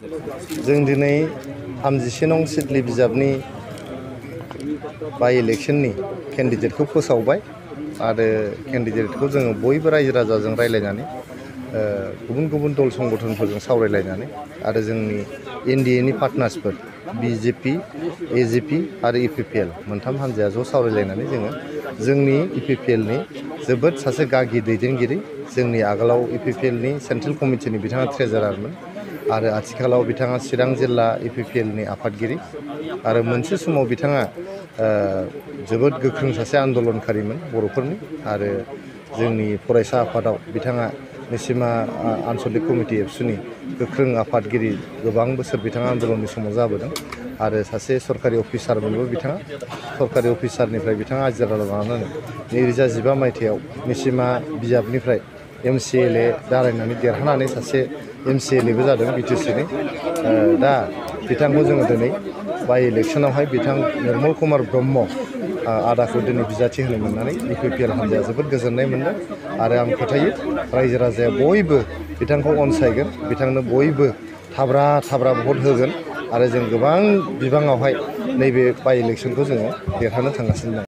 जों दिनै 31 नं सिडली बिजाबनि बाइ इलेक्शननि केन्डिडेटखौ फोसावबाय आरो केन्डिडेटखौ जोङो बयबो रायजो राजाजों रायज्लायनानै गुबुन गुबुन दल संगठनफोरजों सावरायलायनानै आरो जोंनि एनडिएनि पार्टनार्सफोर बिजेपि एजेपि आरो इपिपिएल मोनथाम हान्जाया ज' सावरायलायनानै जोङो जोंनि इपिपिएलनि जोबोद सासे गागि दैदेनगिरि जोंनि आगोलाव इपिपिएलनि सेन्ट्रेल कमिटिनि बिथाङा ट्रेजारारमोन आरो आथिखालाव बिथाङा चिरां जिल्ला इपिपिएलनि आफादगिरि आरो मोनसे समाव बिथाङा जोबोद गोख्रों सासे आन्दलनकारिमोन बर'फोरनि आरो जोंनि फरायसा आफादाव बिथाङा निसिमा आन्सलिक कमिटि एबसुनि गोख्रों आफादगिरि गोबां बोसोर बिथाङा आन्दलननि समाव जाबोदों आरो सासे सरकारि अफिसारमोनबो बिथाङा सरकारि अफिसारनिफ्राय बिथाङा आजिरा लानानै 2015 मायथाइयाव निसिमा बिजाबनिफ्राय MCLA दारायनानै देरहानानै सासे MCLAबो जादों बिटिसिनि दा बिथांखौ जोङो दिनै बाइ इलेक्शनावहाय बिथां निर्मल कुमार ब्रह्म आदाखौ दिनै बिजाथि होनो मोननानै इपिपिएल हान्जाया जोबोद गोजोननाय मोनदों आरो आं फोथायो रायजो राजाया बयबो बिथांखौ अनसायगोन बिथांनो बयबो थाब्रा थाब्रा भट होगोन आरो जों गोबां बिबाङावहाय नैबे बाइ इलेक्शनखौ जोङो देरहानो थांगासिनो दं।